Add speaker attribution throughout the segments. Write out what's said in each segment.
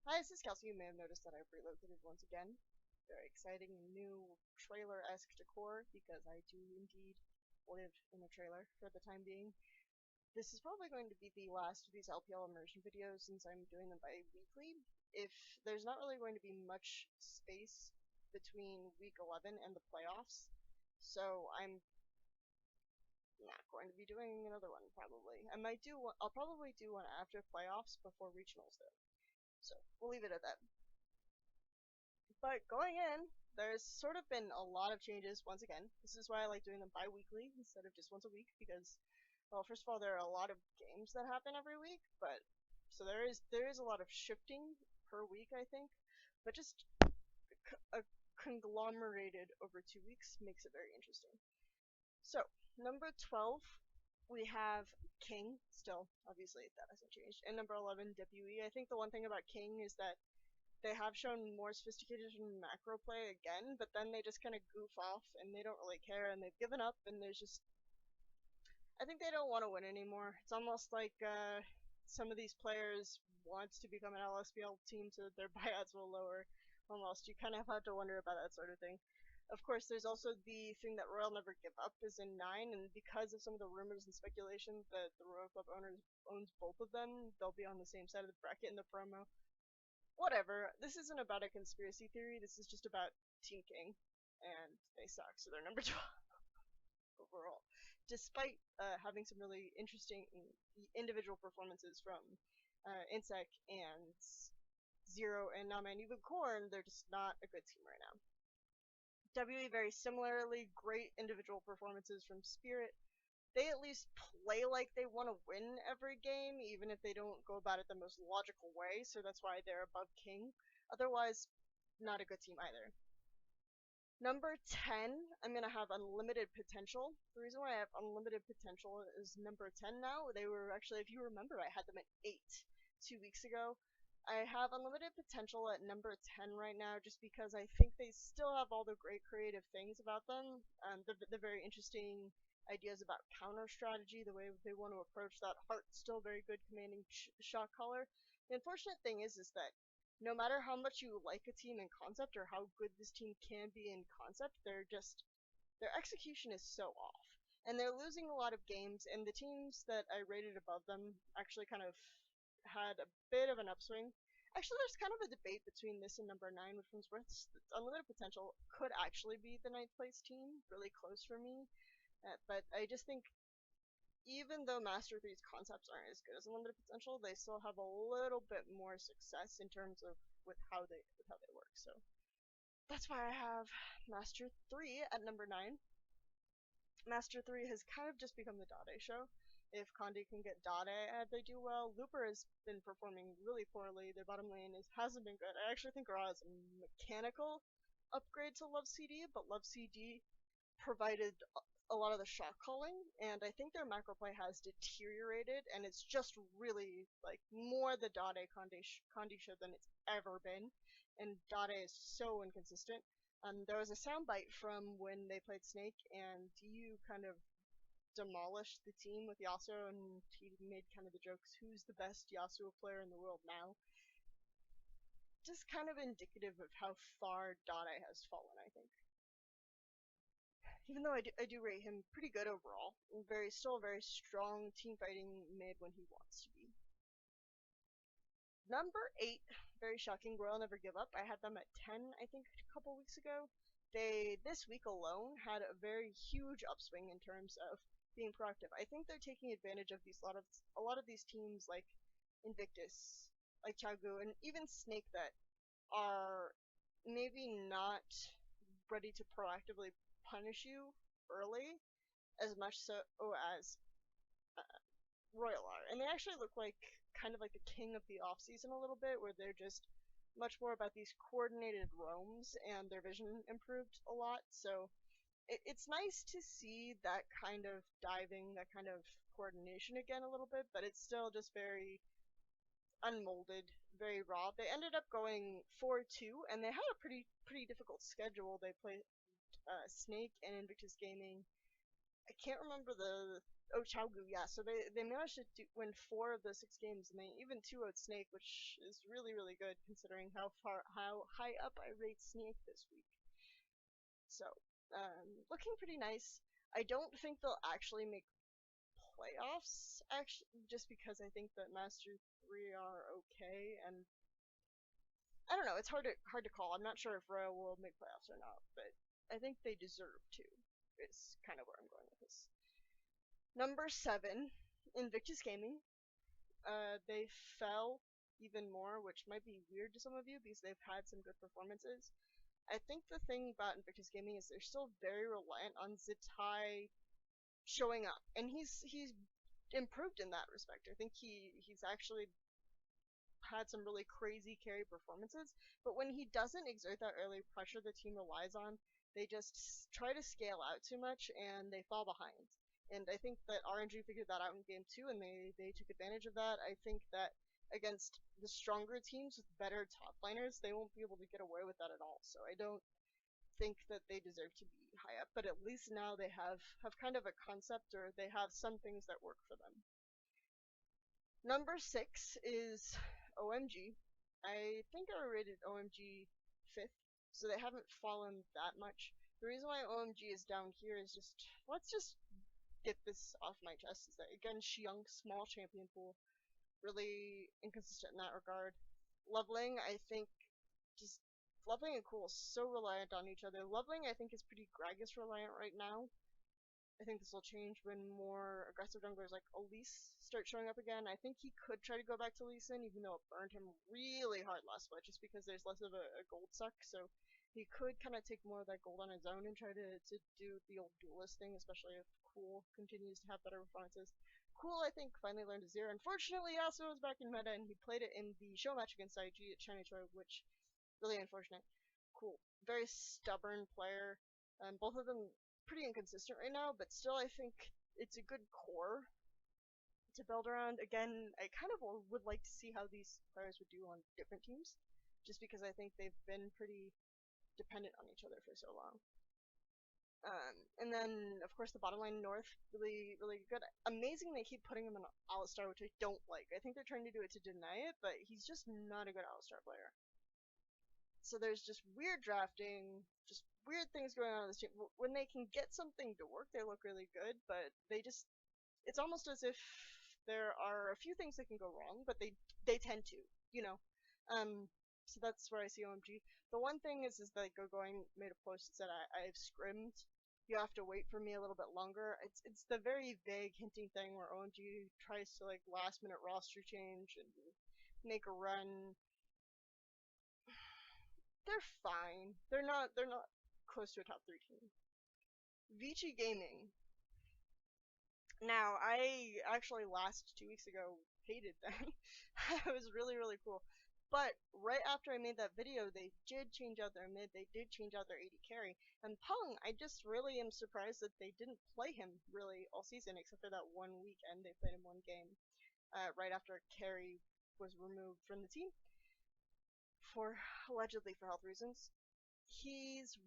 Speaker 1: Hi, this is Kelsey. You may have noticed that I've relocated once again. Very exciting new trailer-esque decor because I do indeed live in a trailer for the time being. This is probably going to be the last of these LPL Immersion videos since I'm doing them bi-weekly. If there's not really going to be much space between week 11 and the playoffs, so I'm not going to be doing another one probably. I'll probably do one after playoffs before regionals though. So we'll leave it at that. But going in, there's sort of been a lot of changes once again. This is why I like doing them bi-weekly instead of just once a week because, well, first of all, there are a lot of games that happen every week, but so there is a lot of shifting per week, I think. But just a conglomerated over 2 weeks makes it very interesting. So number 12, we have King still, obviously that hasn't changed, and number 11 WE. I think the one thing about King is that they have shown more sophisticated macro play again, but then they just kind of goof off and they don't really care and they've given up and there's just I think they don't want to win anymore. It's almost like some of these players want to become an LSPL team so that their buyouts will lower. Almost, you kind of have to wonder about that sort of thing. Of course, there's also the thing that Royal Never Give Up is in 9, and because of some of the rumors and speculation that the Royal Club owns both of them, they'll be on the same side of the bracket in the promo. Whatever. This isn't about a conspiracy theory. This is just about Team King, and they suck, so they're number 12 overall. Despite having some really interesting individual performances from Insec and Zero and Nama and even Korn, they're just not a good team right now. WE very similarly great individual performances from Spirit. They at least play like they want to win every game, even if they don't go about it the most logical way, so that's why they're above King. Otherwise, not a good team either. Number 10, I'm going to have Unlimited Potential. The reason why I have Unlimited Potential is number 10 now. They were actually, if you remember, I had them at 8 2 weeks ago. I have Unlimited Potential at number 10 right now just because I think they still have all the great creative things about them. The very interesting ideas about counter strategy, the way they want to approach that. Heart's still very good commanding shot caller. The unfortunate thing is that no matter how much you like a team in concept or how good this team can be in concept, their execution is so off. And they're losing a lot of games, and the teams that I rated above them actually kind of had a bit of an upswing. Actually, there's kind of a debate between this and number 9, which one's worth. Unlimited Potential could actually be the 9th place team, really close for me. But I just think even though Master 3's concepts aren't as good as Unlimited Potential, they still have a little bit more success in terms of how they work. So that's why I have Master 3 at number 9. Master 3 has kind of just become the Dade show. If Conde can get Dade, they do well. Looper has been performing really poorly. Their bottom lane hasn't been good. I actually think Ra is a mechanical upgrade to Love CD, but Love CD provided a lot of the shot calling, and I think their macro play has deteriorated, and it's just really like more the Dade Conde show than it's ever been, and Dade is so inconsistent. There was a soundbite from when they played Snake, and you kind of demolished the team with Yasuo, and he made kind of the jokes, who's the best Yasuo player in the world now? Just kind of indicative of how far Dade has fallen, I think. Even though I do rate him pretty good overall, still a very strong team fighting mid when he wants to be. Number 8, very shocking, Royal Never Give Up. I had them at 10, I think, a couple weeks ago. They, this week alone, had a very huge upswing in terms of being proactive. I think they're taking advantage of a lot of these teams like Invictus, like Chagu, and even Snake that are maybe not ready to proactively punish you early as much so as Royal are. And they actually look like kind of like the king of the off season a little bit, where they're just much more about these coordinated roams and their vision improved a lot. So it's nice to see that kind of diving, that kind of coordination again a little bit, but it's still just very unmolded, very raw. They ended up going 4-2, and they had a pretty difficult schedule. They played Snake and Invictus Gaming. I can't remember the Chaogu, yeah. So they managed to win 4 of the 6 games, and they even 2-0'd Snake, which is really good considering how high up I rate Snake this week. So, looking pretty nice. I don't think they'll actually make playoffs, just because I think that Master 3 are okay, and I don't know, it's hard to call. I'm not sure if Royal will make playoffs or not, but I think they deserve to, is kind of where I'm going with this. Number 7, Invictus Gaming. They fell even more, which might be weird to some of you because they've had some good performances. I think the thing about Invictus Gaming is they're still very reliant on Zitai showing up, and he's improved in that respect. I think he's actually had some really crazy carry performances, but when he doesn't exert that early pressure the team relies on, they just try to scale out too much and they fall behind. And I think that RNG figured that out in game 2 and they took advantage of that. I think that against the stronger teams with better top laners, they won't be able to get away with that at all. So I don't think that they deserve to be high up, but at least now they have kind of a concept, or they have some things that work for them. Number 6 is OMG. I think I rated OMG 5th, so they haven't fallen that much. The reason why OMG is down here is let's just get this off my chest, is that again, Xiong, small champion pool, really inconsistent in that regard. Leveling, I think, just Leveling and Cool so reliant on each other. Leveling, I think, is pretty Gragas reliant right now. I think this will change when more aggressive junglers like Elise start showing up again. I think he could try to go back to Lee Sin, even though it burned him really hard last fight, just because there's less of a gold suck. So he could kind of take more of that gold on his own and try to do the old duelist thing, especially if Cool continues to have better performances. Cool, I think, finally learned his ear. Unfortunately, Yasuo was back in meta, and he played it in the show match against IG at Shiny Choi, which really unfortunate. Cool, very stubborn player. Both of them pretty inconsistent right now, but still I think it's a good core to build around. Again, I kind of would like to see how these players would do on different teams, just because I think they've been pretty dependent on each other for so long. And then, of course, the bottom line North, really good. Amazing they keep putting him in Alistar, which I don't like. I think they're trying to do it to deny it, but he's just not a good Alistar player. So there's just weird drafting, just weird things going on this team. When they can get something to work, they look really good, but it's almost as if there are a few things that can go wrong, but they tend to, you know. So that's where I see OMG. The one thing is that Going made a post that said I've scrimmed. You have to wait for me a little bit longer. It's the very vague hinting thing where OMG tries to like last minute roster change and make a run. They're fine. They're not close to a top 3 team. Vici Gaming. Now, I actually last 2 weeks ago hated them. It was really cool. But right after I made that video, they did change out their mid, they did change out their AD carry. And Peng, I just really am surprised that they didn't play him really all season, except for that one weekend they played him one game, right after carry was removed from the team, allegedly for health reasons. He's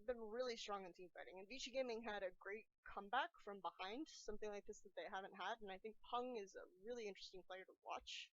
Speaker 1: been really strong in team fighting, and Vici Gaming had a great comeback from behind, something like this that they haven't had, and I think Peng is a really interesting player to watch.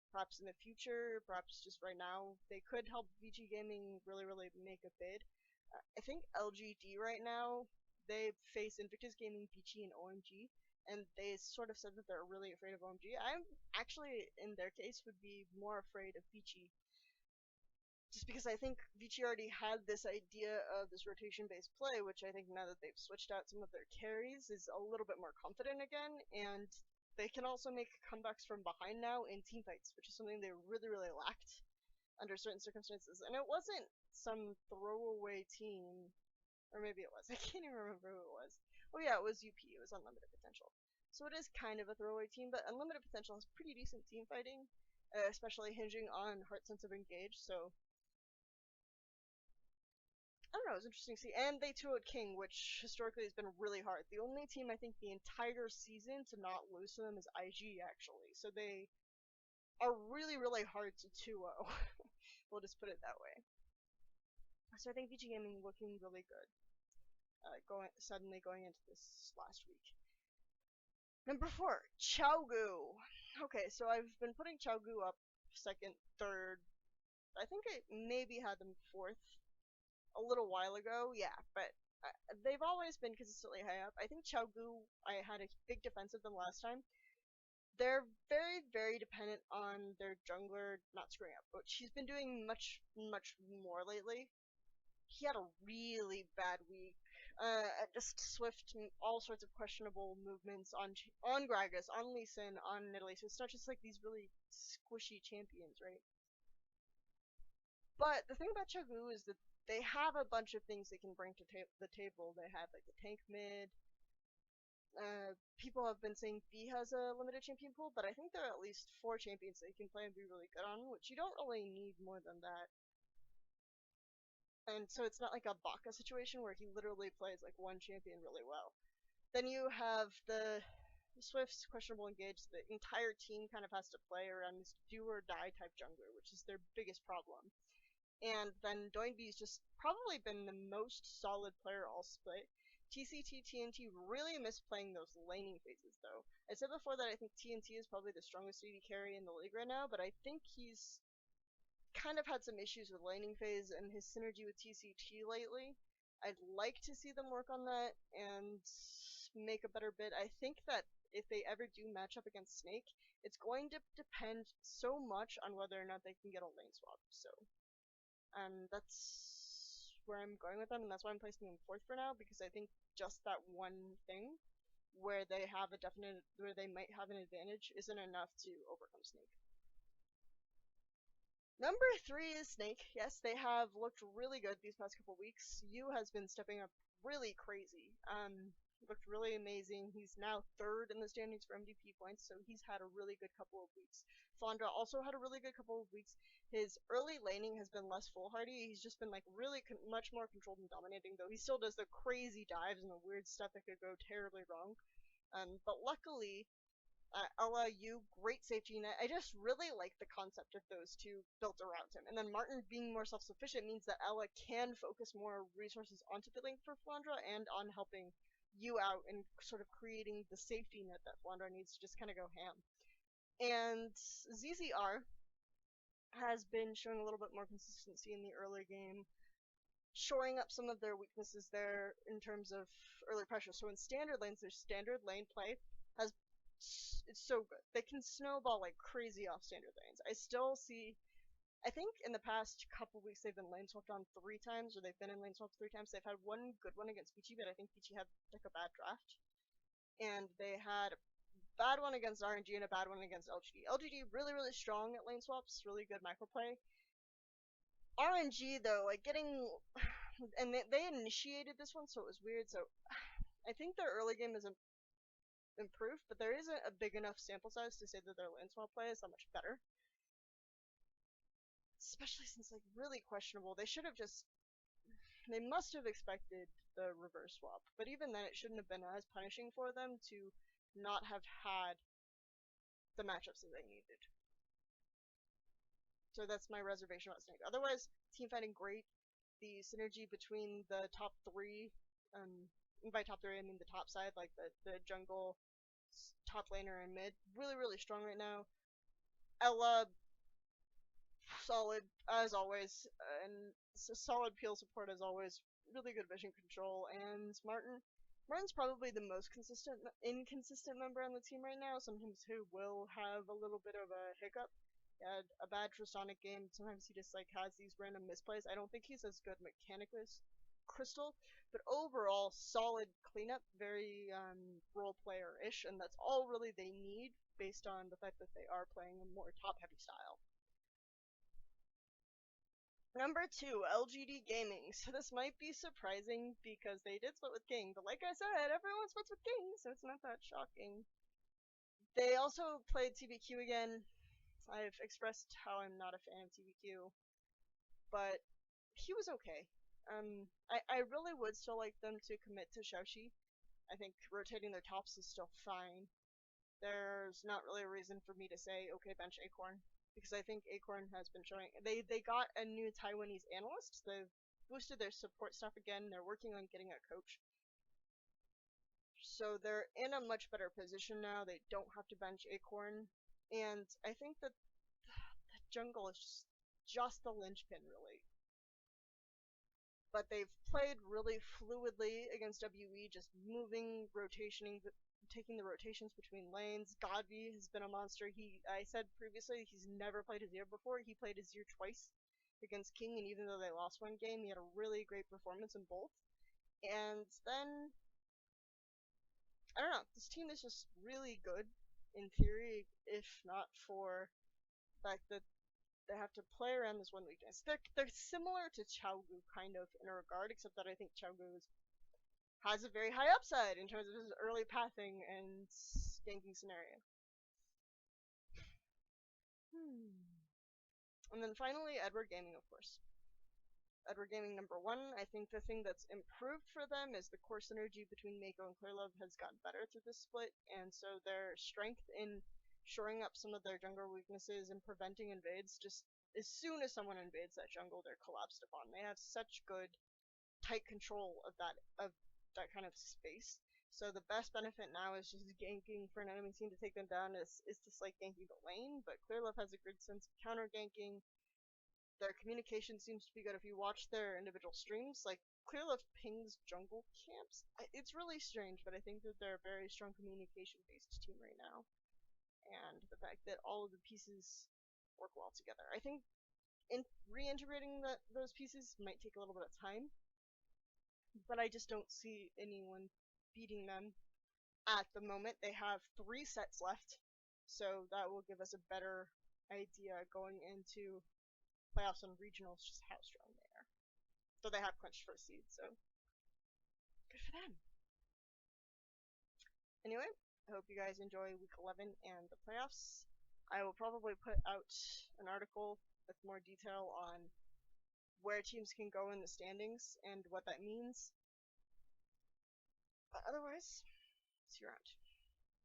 Speaker 1: Perhaps in the future, perhaps just right now, they could help Vici Gaming really make a bid. I think LGD right now, they face Invictus Gaming, Vici, and OMG, and they sort of said that they're really afraid of OMG. I'm actually, in their case, would be more afraid of Vici, just because I think Vici already had this idea of this rotation-based play, which I think now that they've switched out some of their carries is a little bit more confident again, and they can also make comebacks from behind now in teamfights, which is something they really lacked under certain circumstances. And it wasn't some throwaway team, or maybe it was. I can't even remember who it was. Oh yeah, it was UP. It was Unlimited Potential. So it is kind of a throwaway team, but Unlimited Potential has pretty decent team fighting, especially hinging on Heart Sense of Engage. So I don't know, it was interesting to see. And they 2-0'd King, which historically has been really hard. The only team I think the entire season to not lose to them is IG, actually. So they are really hard to 2-0. We'll just put it that way. So I think Vici Gaming looking really good. Suddenly going into this last week. Number 4, Xiaogu. Okay, so I've been putting Xiaogu up second, third. I think I maybe had them fourth a little while ago. Yeah, but they've always been consistently high up. I think Xiaogu, I had a big defense of them last time. They're very, very dependent on their jungler not screwing up, but she's been doing much, much more lately. He had a really bad week. Just Swift, all sorts of questionable movements on Gragas, on Lee Sin, on Nidalee. So it's not just like these really squishy champions, right? But the thing about Chogu is that they have a bunch of things they can bring to the table. They have like the tank mid. People have been saying B has a limited champion pool, but I think there are at least 4 champions that you can play and be really good on, which you don't really need more than that. And so it's not like a Baka situation where he literally plays like one champion really well. Then you have the Swift's questionable engage. The entire team kind of has to play around this do or die type jungler, which is their biggest problem. And then Doinby's just probably been the most solid player all split. TCT TNT really miss playing those laning phases though. I said before that I think TNT is probably the strongest AD carry in the league right now, but I think he's kind of had some issues with laning phase and his synergy with TCT lately. I'd like to see them work on that and make a better bid. I think that if they ever do match up against Snake, it's going to depend so much on whether or not they can get a lane swap. So, that's where I'm going with them, and that's why I'm placing them fourth for now, because I think just that one thing where they might have an advantage isn't enough to overcome Snake. Number 3 is Snake. Yes, they have looked really good these past couple weeks. Yu has been stepping up really crazy. Looked really amazing. He's now 3rd in the standings for MVP points, so he's had a really good couple of weeks. Flandra also had a really good couple of weeks. His early laning has been less foolhardy. He's just been like really much more controlled and dominating, though he still does the crazy dives and the weird stuff that could go terribly wrong. But luckily, Ella, Yu, great safety net. I just really like the concept of those two built around him. And then Martin being more self-sufficient means that Ella can focus more resources onto building for Flandra and on helping Yu out and sort of creating the safety net that Flandra needs to just kind of go ham. And ZZR has been showing a little bit more consistency in the early game, shoring up some of their weaknesses there in terms of early pressure. So in standard lanes, their standard lane play has it's so good. They can snowball like crazy off standard lanes. I think in the past couple weeks they've been lane swapped on 3 times, or they've been in lane swapped 3 times. They've had one good one against Vici, but I think Vici had like a bad draft. And they had a bad one against RNG and a bad one against LGD. LGD really, really strong at lane swaps, really good microplay. RNG though, like getting and they initiated this one, so it was weird. So I think their early game is improved, but there isn't a big enough sample size to say that their lane swap play is that much better. Especially since like really questionable. They must have expected the reverse swap, but even then it shouldn't have been as punishing for them to not have had the matchups that they needed. So that's my reservation about Snake. Otherwise, team fighting great. The synergy between the top 3, and by top 3 I mean the top side, like the jungle, top laner, and mid, really, really strong right now. Ella, solid as always, and solid peel support as always. Really good vision control, and Martin's probably the most inconsistent member on the team right now. Sometimes he will have a little bit of a hiccup. He had a bad Tristanic game. Sometimes he just like has these random misplays. I don't think he's as good mechanically as Crystal, but overall solid cleanup, very role player-ish, and that's all really they need based on the fact that they are playing a more top-heavy style. Number 2, LGD Gaming. So this might be surprising because they did split with King, but like I said, everyone splits with King, so it's not that shocking. They also played TBQ again. I've expressed how I'm not a fan of TBQ, but he was okay. I really would still like them to commit to Xiaoxi. I think rotating their tops is still fine. There's not really a reason for me to say, okay, bench Acorn, because I think Acorn has been showing. They got a new Taiwanese analyst. They've boosted their support stuff again. They're working on getting a coach. so they're in a much better position now. They don't have to bench Acorn, and I think that the jungle is just the linchpin, really. But they've played really fluidly against WE, just moving, rotationing, taking the rotations between lanes. Godby has been a monster. I said previously, he's never played Azir before. He played Azir twice against King, and even though they lost one game, he had a really great performance in both. And then, I don't know, this team is just really good, in theory, if not for the fact that they have to play around this one weakness. They're similar to Xiaogu, kind of, in a regard, except that I think Xiaogu has a very high upside in terms of his early pathing and ganking scenario. And then finally, Edward Gaming, of course. Edward Gaming number 1, I think the thing that's improved for them is the core synergy between Mako and Clearlove has gotten better through this split, and so their strength in shoring up some of their jungle weaknesses and preventing invades, just as soon as someone invades that jungle, they're collapsed upon. They have such good, tight control of that kind of space. So the best benefit now is just ganking for an enemy team to take them down is just like ganking the lane, but Clearlove has a good sense of counter ganking. Their communication seems to be good. If you watch their individual streams, like Clearlove pings jungle camps. It's really strange, but I think that they're a very strong communication-based team right now. And the fact that all of the pieces work well together. I think reintegrating those pieces might take a little bit of time, but I just don't see anyone beating them at the moment. They have 3 sets left, so that will give us a better idea going into playoffs and regionals just how strong they are. So they have clinched first seed, so good for them. Anyway, I hope you guys enjoy week 11 and the playoffs. I will probably put out an article with more detail on where teams can go in the standings and what that means. But otherwise, see you around.